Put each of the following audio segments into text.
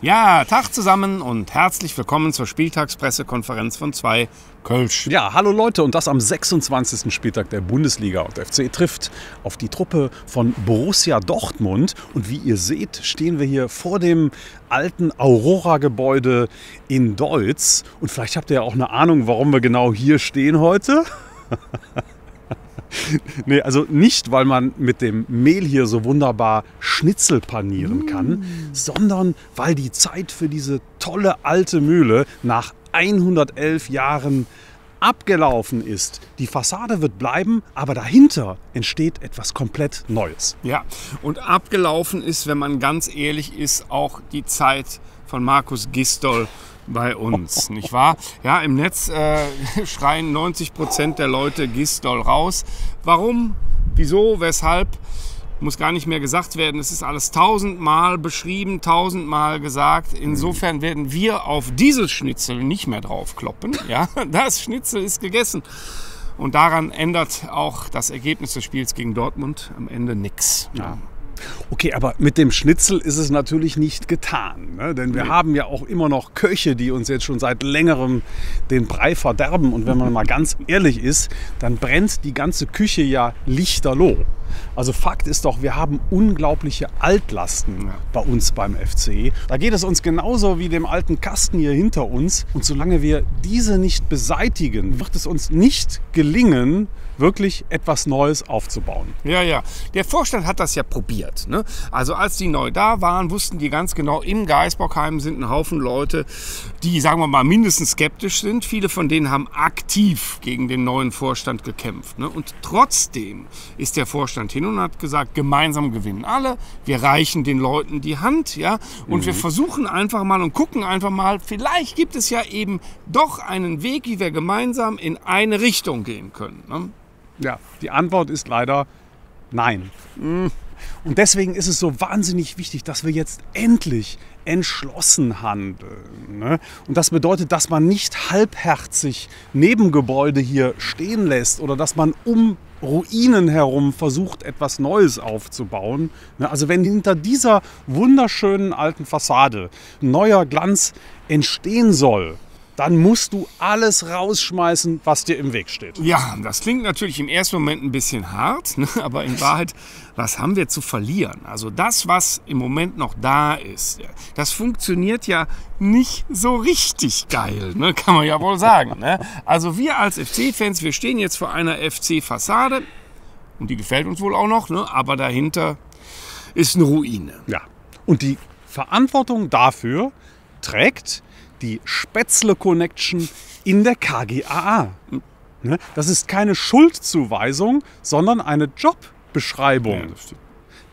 Ja, Tag zusammen und herzlich willkommen zur Spieltagspressekonferenz von 2 Kölsch. Ja, hallo Leute, und das am 26. Spieltag der Bundesliga. Und der FC trifft auf die Truppe von Borussia Dortmund. Und wie ihr seht, stehen wir hier vor dem alten Aurora-Gebäude in Deutz. Und vielleicht habt ihr ja auch eine Ahnung, warum wir genau hier stehen heute. Nee, also nicht, weil man mit dem Mehl hier so wunderbar Schnitzel panieren kann, sondern weil die Zeit für diese tolle alte Mühle nach 111 Jahren abgelaufen ist. Die Fassade wird bleiben, aber dahinter entsteht etwas komplett Neues. Ja, und abgelaufen ist, wenn man ganz ehrlich ist, auch die Zeit von Markus Gisdol bei uns, nicht wahr? Ja, im Netz schreien 90% der Leute Gisdol raus. Warum? Wieso? Weshalb? Muss gar nicht mehr gesagt werden. Es ist alles 1000-mal beschrieben, 1000-mal gesagt. Insofern werden wir auf dieses Schnitzel nicht mehr drauf kloppen. Ja, das Schnitzel ist gegessen. Und daran ändert auch das Ergebnis des Spiels gegen Dortmund am Ende nichts. Ja. Okay, aber mit dem Schnitzel ist es natürlich nicht getan, ne? Denn wir haben ja auch immer noch Köche, die uns jetzt schon seit längerem den Brei verderben. Und wenn man mal ganz ehrlich ist, dann brennt die ganze Küche ja lichterloh. Also Fakt ist doch, wir haben unglaubliche Altlasten bei uns beim FC. Da geht es uns genauso wie dem alten Kasten hier hinter uns. Und solange wir diese nicht beseitigen, wird es uns nicht gelingen, wirklich etwas Neues aufzubauen. Ja. Der Vorstand hat das ja probiert. Ne? Also als die neu da waren, wussten die ganz genau, im Gaisbockheim sind ein Haufen Leute, die, sagen wir mal, mindestens skeptisch sind. Viele von denen haben aktiv gegen den neuen Vorstand gekämpft. Ne? Und trotzdem ist der Vorstand hin und hat gesagt, gemeinsam gewinnen alle. Wir reichen den Leuten die Hand, ja, und wir versuchen einfach mal und gucken einfach mal, vielleicht gibt es ja eben doch einen Weg, wie wir gemeinsam in eine Richtung gehen können. Ne? Ja, die Antwort ist leider nein. Und deswegen ist es so wahnsinnig wichtig, dass wir jetzt endlich entschlossen handeln. Ne? Und das bedeutet, dass man nicht halbherzig Nebengebäude hier stehen lässt oder dass man um Ruinen herum versucht, etwas Neues aufzubauen. Ne? Also wenn hinter dieser wunderschönen alten Fassade neuer Glanz entstehen soll, dann musst du alles rausschmeißen, was dir im Weg steht. Ja, das klingt natürlich im ersten Moment ein bisschen hart, ne? Aber in Wahrheit, was haben wir zu verlieren? Also das, was im Moment noch da ist, das funktioniert ja nicht so richtig geil, ne? Kann man ja wohl sagen. Ne? Also wir als FC-Fans, wir stehen jetzt vor einer FC-Fassade und die gefällt uns wohl auch noch, ne? Aber dahinter ist eine Ruine. Ja, und die Verantwortung dafür trägt die Spätzle Connection in der KGaA. Das ist keine Schuldzuweisung, sondern eine Jobbeschreibung. Ja,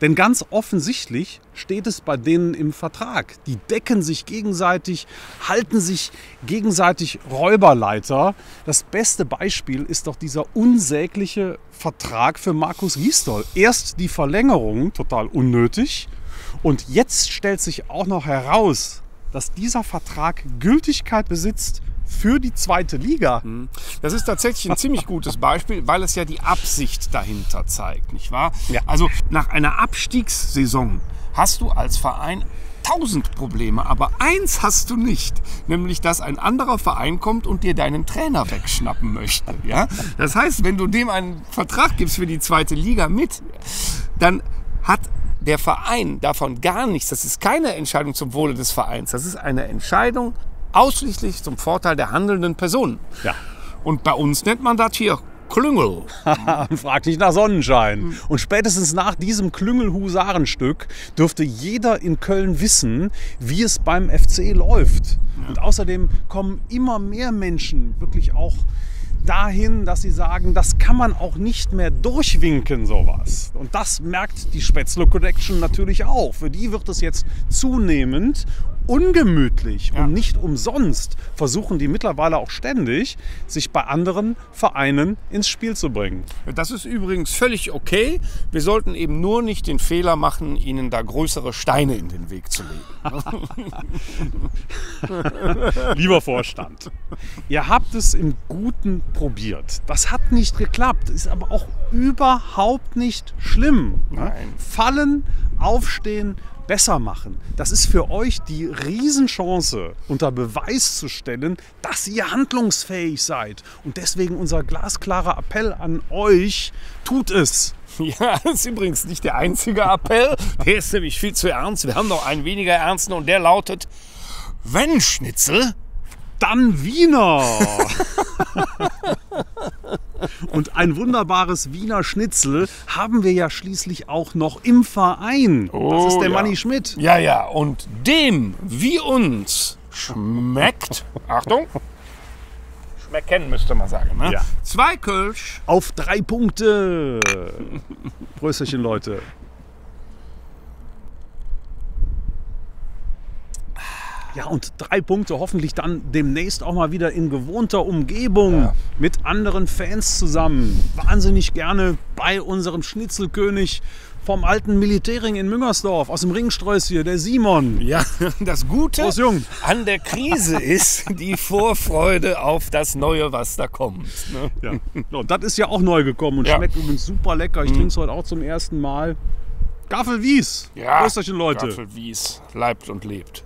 denn ganz offensichtlich steht es bei denen im Vertrag. Die decken sich gegenseitig, halten sich gegenseitig Räuberleiter. Das beste Beispiel ist doch dieser unsägliche Vertrag für Markus Gisdol. Erst die Verlängerung, total unnötig. Und jetzt stellt sich auch noch heraus, dass dieser Vertrag Gültigkeit besitzt für die zweite Liga. Das ist tatsächlich ein ziemlich gutes Beispiel, weil es ja die Absicht dahinter zeigt, nicht wahr? Ja. Also nach einer Abstiegssaison hast du als Verein 1000 Probleme, aber eins hast du nicht, nämlich dass ein anderer Verein kommt und dir deinen Trainer wegschnappen möchte. Ja? Das heißt, wenn du dem einen Vertrag gibst für die zweite Liga mit, dann hat der Verein davon gar nichts. Das ist keine Entscheidung zum Wohle des Vereins. Das ist eine Entscheidung ausschließlich zum Vorteil der handelnden Personen. Ja. Und bei uns nennt man das hier Klüngel. Frag nicht nach Sonnenschein. Und spätestens nach diesem Klüngel-Husarenstück dürfte jeder in Köln wissen, wie es beim FC läuft. Ja. Und außerdem kommen immer mehr Menschen wirklich auch dahin, dass sie sagen, das kann man auch nicht mehr durchwinken, sowas. Und das merkt die Spätzle Connection natürlich auch. Für die wird es jetzt zunehmend ungemütlich. Und nicht umsonst versuchen die mittlerweile auch ständig, sich bei anderen Vereinen ins Spiel zu bringen. Das ist übrigens völlig okay. Wir sollten eben nur nicht den Fehler machen, ihnen da größere Steine in den Weg zu legen. Lieber Vorstand, ihr habt es im Guten probiert. Das hat nicht geklappt, ist aber auch überhaupt nicht schlimm. Nein. Fallen, aufstehen, besser machen. Das ist für euch die Riesenchance, unter Beweis zu stellen, dass ihr handlungsfähig seid. Und deswegen unser glasklarer Appell an euch, tut es. Ja, das ist übrigens nicht der einzige Appell. Der ist nämlich viel zu ernst. Wir haben noch einen weniger ernsten und der lautet: Wenn Schnitzel, dann Wiener! Und ein wunderbares Wiener Schnitzel haben wir ja schließlich auch noch im Verein. Das ist der Manni Schmidt. Ja, ja, und dem wie uns schmeckt, Achtung, schmecken müsste man sagen, ne? Ja. 2 Kölsch. Auf 3 Punkte. Prösterchen, Leute. Ja, und 3 Punkte hoffentlich dann demnächst auch mal wieder in gewohnter Umgebung mit anderen Fans zusammen. Wahnsinnig gerne bei unserem Schnitzelkönig vom alten Militärring in Müngersdorf, aus dem Ringsträußchen, der Simon. Ja, das Gute Prost, Jung. an der Krise ist die Vorfreude auf das Neue, was da kommt. Ne? Ja. Und das ist ja auch neu gekommen und schmeckt übrigens super lecker. Ich trinke es heute auch zum ersten Mal. Gaffelwies. Ja, Prösterchen, Leute. Gaffelwies leibt und lebt.